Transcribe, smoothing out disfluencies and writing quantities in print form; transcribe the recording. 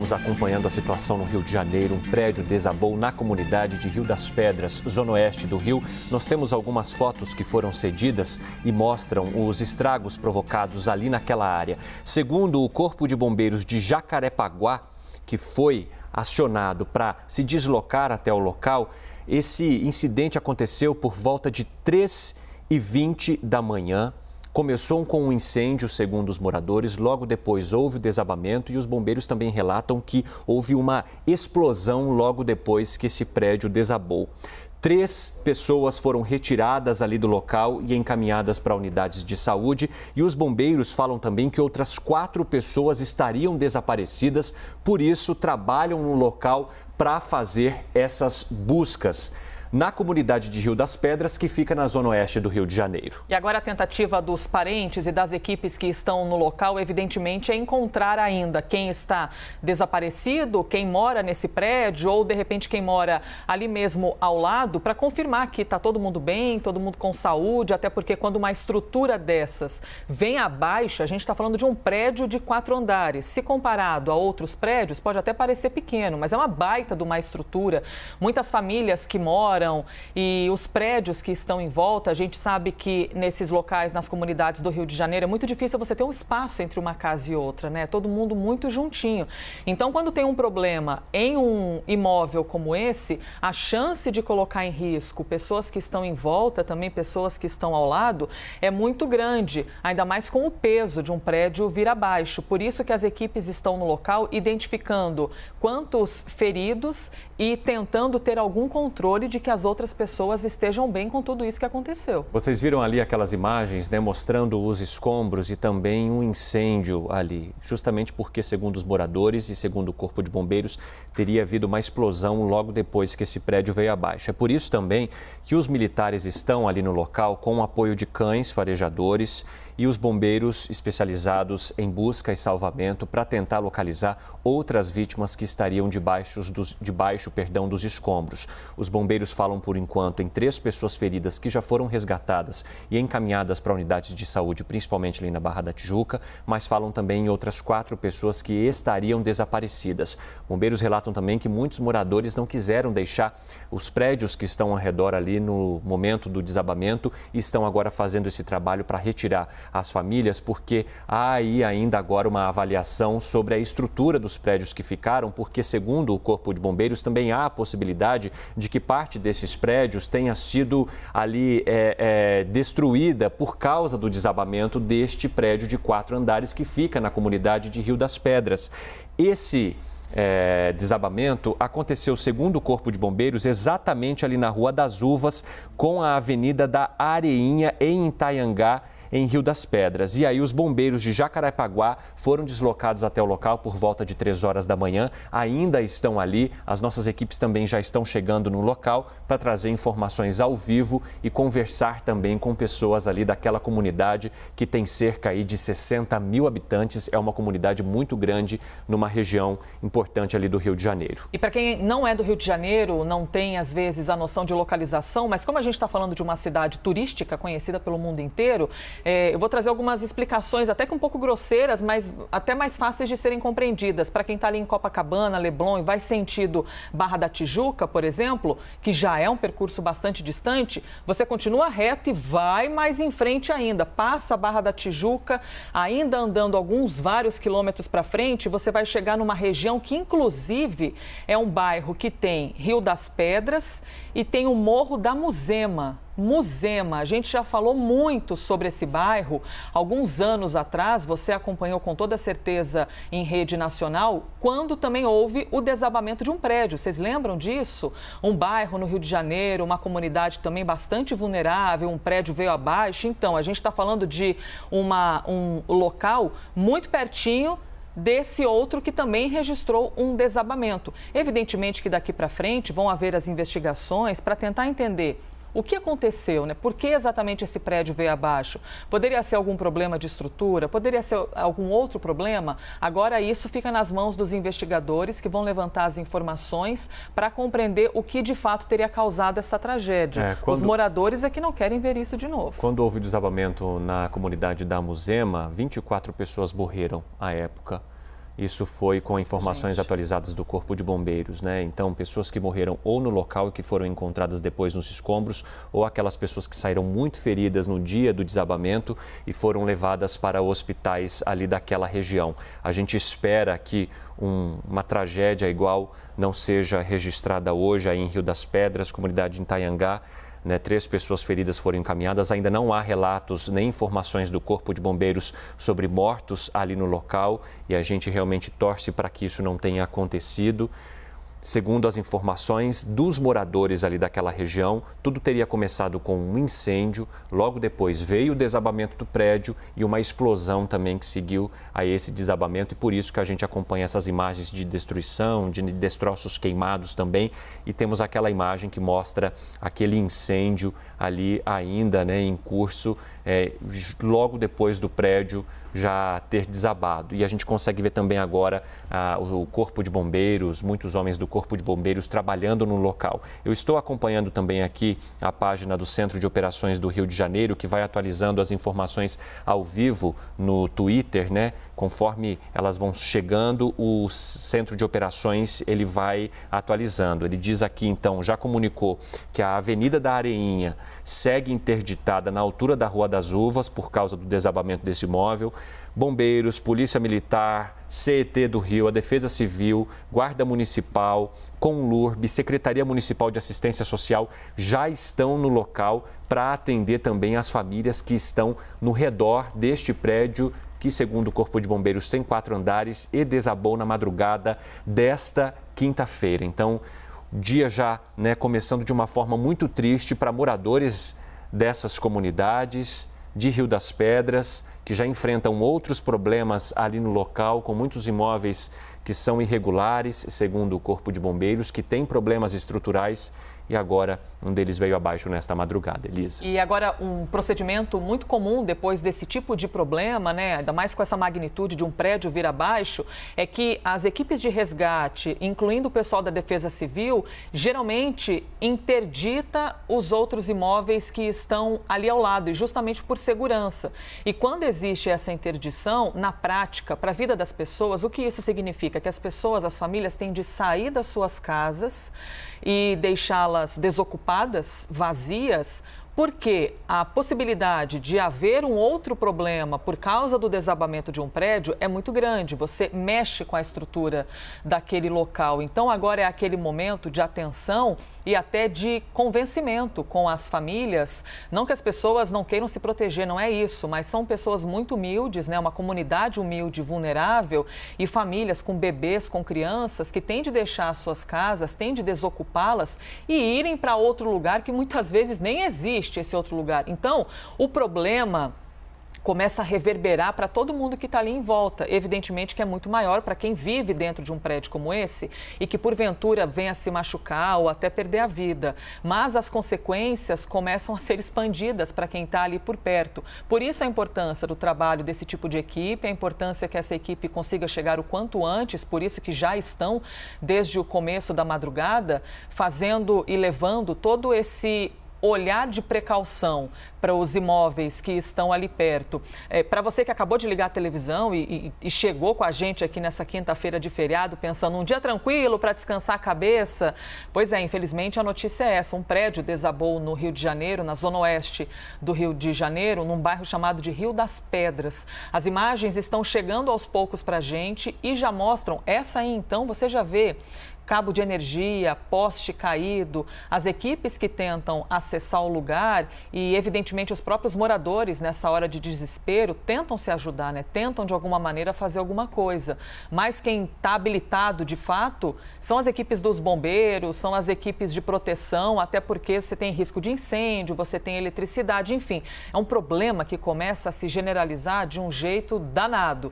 Estamos acompanhando a situação no Rio de Janeiro. Um prédio desabou na comunidade de Rio das Pedras, zona oeste do Rio. Nós temos algumas fotos que foram cedidas e mostram os estragos provocados ali naquela área. Segundo o Corpo de Bombeiros de Jacarepaguá, que foi acionado para se deslocar até o local, esse incidente aconteceu por volta de 3h20 da manhã. Começou com um incêndio, segundo os moradores, logo depois houve o desabamento e os bombeiros também relatam que houve uma explosão logo depois que esse prédio desabou. 3 pessoas foram retiradas ali do local e encaminhadas para unidades de saúde e os bombeiros falam também que outras 4 pessoas estariam desaparecidas, por isso trabalham no local para fazer essas buscas na comunidade de Rio das Pedras, que fica na zona oeste do Rio de Janeiro. E agora a tentativa dos parentes e das equipes que estão no local, evidentemente, é encontrar ainda quem está desaparecido, quem mora nesse prédio ou, de repente, quem mora ali mesmo ao lado, para confirmar que está todo mundo bem, todo mundo com saúde, até porque quando uma estrutura dessas vem abaixo, a gente está falando de um prédio de 4 andares. Se comparado a outros prédios, pode até parecer pequeno, mas é uma baita de uma estrutura. Muitas famílias que moram e os prédios que estão em volta, a gente sabe que nesses locais, nas comunidades do Rio de Janeiro, é muito difícil você ter um espaço entre uma casa e outra, né? Todo mundo muito juntinho. Então, quando tem um problema em um imóvel como esse, a chance de colocar em risco pessoas que estão em volta, também pessoas que estão ao lado, é muito grande, ainda mais com o peso de um prédio vir abaixo. Por isso que as equipes estão no local identificando quantos feridos e tentando ter algum controle de que as outras pessoas estejam bem com tudo isso que aconteceu. Vocês viram ali aquelas imagens, né, mostrando os escombros e também um incêndio ali, justamente porque, segundo os moradores e segundo o Corpo de Bombeiros, teria havido uma explosão logo depois que esse prédio veio abaixo. É por isso também que os militares estão ali no local com o apoio de cães farejadores e os bombeiros especializados em busca e salvamento para tentar localizar outras vítimas que estariam debaixo dos escombros. Os bombeiros falam, por enquanto, em 3 pessoas feridas que já foram resgatadas e encaminhadas para unidades de saúde, principalmente ali na Barra da Tijuca, mas falam também em outras 4 pessoas que estariam desaparecidas. Bombeiros relatam também que muitos moradores não quiseram deixar os prédios que estão ao redor ali no momento do desabamento e estão agora fazendo esse trabalho para retirar as famílias, porque há aí ainda agora uma avaliação sobre a estrutura dos prédios que ficaram, porque, segundo o Corpo de Bombeiros, também há a possibilidade de que parte desses prédios tenha sido ali destruída por causa do desabamento deste prédio de 4 andares que fica na comunidade de Rio das Pedras. Esse desabamento aconteceu, segundo o Corpo de Bombeiros, exatamente ali na Rua das Uvas, com a Avenida da Areinha, em Itaiangá, em Rio das Pedras. E aí os bombeiros de Jacarepaguá foram deslocados até o local por volta de 3 horas da manhã. Ainda estão ali, as nossas equipes também já estão chegando no local para trazer informações ao vivo e conversar também com pessoas ali daquela comunidade que tem cerca aí de 60 mil habitantes. É uma comunidade muito grande numa região importante ali do Rio de Janeiro. E para quem não é do Rio de Janeiro, não tem às vezes a noção de localização, mas como a gente está falando de uma cidade turística conhecida pelo mundo inteiro, eu vou trazer algumas explicações, até que um pouco grosseiras, mas até mais fáceis de serem compreendidas. Para quem está ali em Copacabana, Leblon e vai sentido Barra da Tijuca, por exemplo, que já é um percurso bastante distante, você continua reto e vai mais em frente ainda. Passa a Barra da Tijuca, ainda andando vários quilômetros para frente, você vai chegar numa região que, inclusive, é um bairro que tem Rio das Pedras e tem o Morro da Muzema. Muzema, a gente já falou muito sobre esse bairro. Alguns anos atrás, você acompanhou com toda certeza em rede nacional, quando também houve o desabamento de um prédio. Vocês lembram disso? Um bairro no Rio de Janeiro, uma comunidade também bastante vulnerável, um prédio veio abaixo. Então, a gente está falando de um local muito pertinho desse outro que também registrou um desabamento. Evidentemente que daqui para frente vão haver as investigações para tentar entender o que aconteceu, né? Por que exatamente esse prédio veio abaixo? Poderia ser algum problema de estrutura? Poderia ser algum outro problema? Agora isso fica nas mãos dos investigadores que vão levantar as informações para compreender o que de fato teria causado essa tragédia. Os moradores é que não querem ver isso de novo. Quando houve o desabamento na comunidade da Muzema, 24 pessoas morreram à época. Isso foi com informações atualizadas do Corpo de Bombeiros, né? Então, pessoas que morreram ou no local e que foram encontradas depois nos escombros, ou aquelas pessoas que saíram muito feridas no dia do desabamento e foram levadas para hospitais ali daquela região. A gente espera que uma tragédia igual não seja registrada hoje aí em Rio das Pedras, comunidade de Itanhangá. 3 pessoas feridas foram encaminhadas. Ainda não há relatos nem informações do Corpo de Bombeiros sobre mortos ali no local e a gente realmente torce para que isso não tenha acontecido. Segundo as informações dos moradores ali daquela região, tudo teria começado com um incêndio, logo depois veio o desabamento do prédio e uma explosão também que seguiu a esse desabamento, e por isso que a gente acompanha essas imagens de destruição, de destroços queimados também, e temos aquela imagem que mostra aquele incêndio ali ainda, em curso, logo depois do prédio já ter desabado. E a gente consegue ver também agora o Corpo de Bombeiros, muitos homens do Corpo de Bombeiros trabalhando no local. Eu estou acompanhando também aqui a página do Centro de Operações do Rio de Janeiro, que vai atualizando as informações ao vivo no Twitter, Conforme elas vão chegando, o Centro de Operações ele vai atualizando. Ele diz aqui, então, já comunicou que a Avenida da Areinha segue interditada na altura da Rua das Uvas por causa do desabamento desse imóvel. Bombeiros, Polícia Militar, CET do Rio, a Defesa Civil, Guarda Municipal, Conlurb, Secretaria Municipal de Assistência Social já estão no local para atender também as famílias que estão no redor deste prédio, que, segundo o Corpo de Bombeiros, tem 4 andares e desabou na madrugada desta quinta-feira. Então, o dia já começando de uma forma muito triste para moradores dessas comunidades de Rio das Pedras, que já enfrentam outros problemas ali no local, com muitos imóveis que são irregulares, segundo o Corpo de Bombeiros, que tem problemas estruturais, e agora um deles veio abaixo nesta madrugada, Elisa. E agora um procedimento muito comum depois desse tipo de problema, ainda mais com essa magnitude de um prédio vir abaixo, é que as equipes de resgate, incluindo o pessoal da Defesa Civil, geralmente interdita os outros imóveis que estão ali ao lado, e justamente por segurança. E quando existe essa interdição, na prática, para a vida das pessoas, o que isso significa? Que as pessoas, as famílias têm de sair das suas casas e deixá-las desocupadas, vazias, porque a possibilidade de haver um outro problema por causa do desabamento de um prédio é muito grande. Você mexe com a estrutura daquele local. Então, agora é aquele momento de atenção e até de convencimento com as famílias. Não que as pessoas não queiram se proteger, não é isso, mas são pessoas muito humildes, uma comunidade humilde, vulnerável, e famílias com bebês, com crianças, que têm de deixar as suas casas, têm de desocupá-las e irem para outro lugar que muitas vezes nem existe esse outro lugar. Então, o problema começa a reverberar para todo mundo que está ali em volta. Evidentemente que é muito maior para quem vive dentro de um prédio como esse e que porventura venha a se machucar ou até perder a vida. Mas as consequências começam a ser expandidas para quem está ali por perto. Por isso a importância do trabalho desse tipo de equipe, a importância que essa equipe consiga chegar o quanto antes, por isso que já estão desde o começo da madrugada fazendo e levando todo esse olhar de precaução para os imóveis que estão ali perto. Para você que acabou de ligar a televisão e chegou com a gente aqui nessa quinta-feira de feriado, pensando um dia tranquilo para descansar a cabeça, pois infelizmente a notícia é essa. Um prédio desabou no Rio de Janeiro, na zona oeste do Rio de Janeiro, num bairro chamado de Rio das Pedras. As imagens estão chegando aos poucos para a gente e já mostram, essa aí então, você já vê cabo de energia, poste caído, as equipes que tentam acessar o lugar e, evidentemente, os próprios moradores, nessa hora de desespero, tentam se ajudar, tentam, de alguma maneira, fazer alguma coisa. Mas quem está habilitado, de fato, são as equipes dos bombeiros, são as equipes de proteção, até porque você tem risco de incêndio, você tem eletricidade, enfim. É um problema que começa a se generalizar de um jeito danado.